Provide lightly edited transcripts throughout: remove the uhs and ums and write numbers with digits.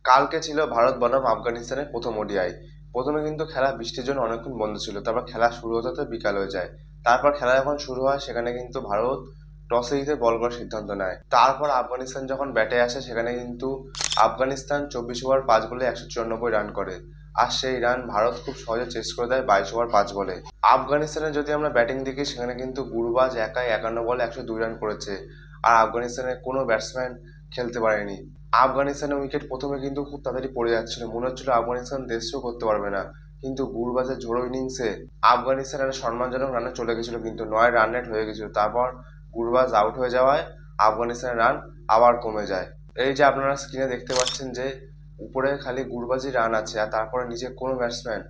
কালকে ছিল ভারত বনাম আফগানিস্তানের প্রথম ওডিআই। প্রথমে কিন্তু খেলা বৃষ্টির জন্য অনেকক্ষণ বন্ধ ছিল, তারপর খেলা শুরু হতে হতে বিকাল হয়ে যায়। তারপর খেলা যখন শুরু হয় সেখানে কিন্তু ভারত টসে জিতে বল করার সিদ্ধান্ত নেয়। তারপর আফগানিস্তান যখন ব্যাটে আসে সেখানে কিন্তু আফগানিস্তান 24 ওভার 5 বলে 194 রান করে। আর সেই রান ভারত খুব সহজে চেস করে দেয় 22 ওভার 5 বলে। আফগানিস্তানের যদি আমরা ব্যাটিং দেখি সেখানে কিন্তু গুরবাজ একাই 51 বলে 102 রান করেছে। আর আফগানিস্তানের কোনো ব্যাটসম্যান খেলতে পারেনি। আফগানিস্তানের উইকেট প্রথমে কিন্তু খুব তাড়াতাড়ি পড়ে যাচ্ছিল, মনে হচ্ছিল আফগানিস্তান দেশও করতে পারবে না। কিন্তু গুরবাজের ঝোড়ো ইনিংসে আফগানিস্তান একটা সম্মানজনক রানে চলে গেছিল, কিন্তু 9 রান রেট হয়ে গেছিল। তারপর গুরবাজ আউট হয়ে যাওয়ায় আফগানিস্তানের রান আবার কমে যায়। এই যে আপনারা স্ক্রিনে দেখতে পাচ্ছেন যে উপরে খালি গুরবাজই রান আছে, আর তারপরে নিচে কোনো ব্যাটসম্যান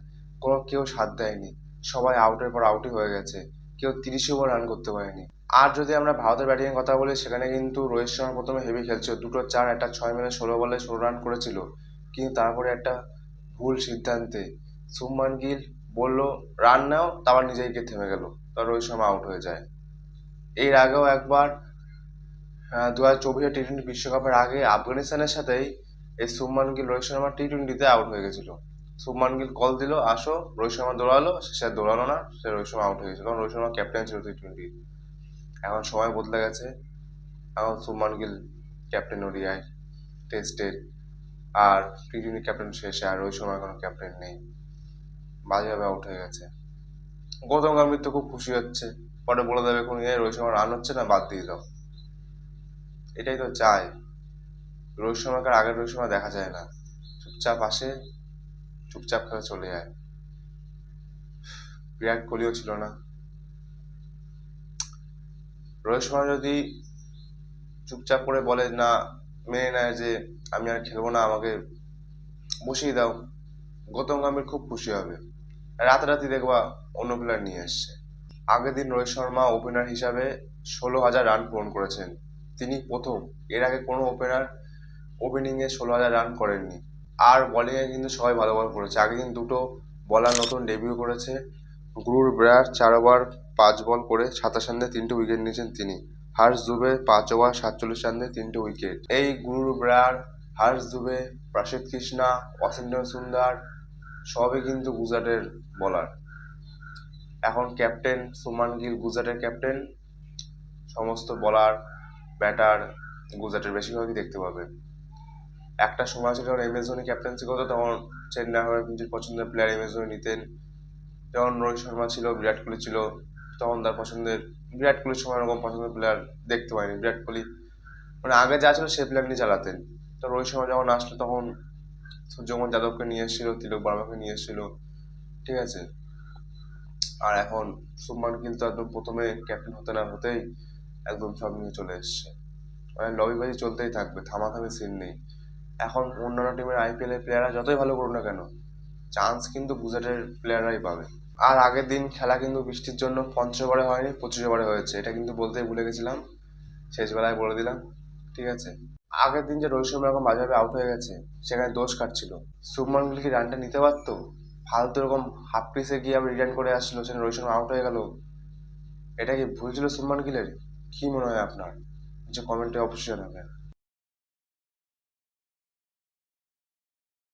কেউ সাথ দেয়নি। সবাই আউটের পর আউটই হয়ে গেছে, কেউ 30 ওভার রান করতে পারেনি। আর যদি আমরা ভারতের ব্যাটিং এর কথা বলি সেখানে কিন্তু রোহিত শর্মা প্রথমে হেভি খেলছিল, দুটো চার একটা 6 মিলে 16 বলে 16 রান করেছিল। কিন্তু তারপরে একটা ভুল সিদ্ধান্তে শুভমান গিল বললো রান নাও, তারপর নিজেই গিয়ে থেমে গেল, তার রোহিত শর্মা আউট হয়ে যায়। এর আগেও একবার 2024 টি-20 বিশ্বকাপের আগে আফগানিস্তানের সাথেই এই শুভমান গিল রোহিত শর্মা টি-20-তে আউট হয়ে গেছিল। শুভমান গিল কল দিল আসো, রোহিত শর্মা দৌড়ালো, সে দৌড়ালো না, সে রোহিত শর্মা আউট হয়ে গেছিল, কারণ রোহিত শর্মা ক্যাপ্টেন ছিল টি-20। এখন সময় বদলে গেছে, এখন শুভমান গিল ক্যাপ্টেন ওডিআই টেস্টের, আর টি-20 ক্যাপ্টেন শেষে, আর রোহিত শর্মা কোনো ক্যাপ্টেন নেই, বাজেভাবে আউট হয়ে গেছে। গৌতম গম্ভীর তো খুব খুশি হচ্ছে, পরে বলে দেবে এখন রোহিত শর্মা রান হচ্ছে না, বাদ দিয়ে দাও। এটাই তো চাই, রোহিত শর্মাকে আর আগের রোহিত শর্মা দেখা যায় না, চুপচাপ আসে, চুপচাপ খেলে চলে যায়। বিরাট কোহলিও ছিল না। রোহিত শর্মা যদি চুপচাপ করে বলে না, মেনে নেয় যে আমি আর খেলবো না, আমাকে বসিয়ে দাও, গৌতম গম্ভীর খুব খুশি হবে, রাতারাতি দেখবা অন্য প্লেয়ার নিয়ে এসছে। আগের দিন রোহিত শর্মা ওপেনার হিসাবে 16,000 রান পূরণ করেছেন, তিনি প্রথম। এর আগে কোনো ওপেনার ওপেনিংয়ে 16,000 রান করেননি। আর বোলিংয়ে কিন্তু সবাই ভালো বল করেছে। আগের দিন দুটো বলার নতুন ডেবিউ করেছে। গুরুর ব্রায়ার 4 ওভার 5 বল করে 27 রান দিয়ে 3টে উইকেট নিয়েছেন তিনি। হর্ষ দুবে 5 ওভার 47 রান দিয়ে 3টে উইকেট। এই গুরুর ব্রায়ার, হর্ষ দুবে, প্রসিদ্ধ কৃষ্ণা, ওয়াশিংটন সুন্দর সবই কিন্তু গুজরাটের বলার। এখন ক্যাপ্টেন শুভমান গিল গুজরাটের ক্যাপ্টেন, সমস্ত বলার ব্যাটার গুজরাটের বেশিরভাগই দেখতে পাবে। একটা সময় ছিল যখন MS ধোনি ক্যাপ্টেন্সি করতো, তখন চেন্নাই হবে নিজের পছন্দের প্লেয়ার MS ধোনি নিতেন। যখন রোহিত শর্মা ছিল, বিরাট কোহলি ছিল, তখন তার পছন্দের, বিরাট কোহলির সময় এরকম পছন্দের প্লেয়ার দেখতে পাইনি। বিরাট কোহলি মানে আগে যা ছিল সেই প্লেয়ার নিয়ে চালাতেন। তো রোহিত শর্মা যখন আসলো তখন সূর্যকুমার যাদবকে নিয়ে এসেছিল, তিলক বর্মাকে নিয়ে এসেছিল, ঠিক আছে। আর এখন শুভমান গিল তো একদম প্রথমে ক্যাপ্টেন হতে না হতেই একদম সব নিয়ে চলে এসছে, মানে লবিবাজি চলতেই থাকবে, থামাথামি সিন নেই। এখন অন্যান্য টিমের IPL এর প্লেয়াররা যতই ভালো করুক না কেন, চান্স কিন্তু গুজরাটের প্লেয়াররাই পাবে। আর আগের দিন খেলা কিন্তু বৃষ্টির জন্য 50 ওভারে হয়নি, 25 ওভারে হয়েছে, এটা কিন্তু বলতেই ভুলে গেছিলাম, শেষ বেলায় বলে দিলাম, ঠিক আছে। আগের দিন যে রোহিত শর্মা এরকম বাজেভাবে আউট হয়ে গেছে সেখানে দোষ কাটছিল, শুভমান গিল কি রানটা নিতে পারতো? ফালতু এরকম হাফ ক্রিজে গিয়ে আবার রিটার্ন করে আসলো, সেখানে রোহিত শর্মা আউট হয়ে গেল। এটা কি ভুল ছিল শুভমান গিলের? কি মনে হয় আপনার? যে কমেন্টে অবশ্যই জানাবেন।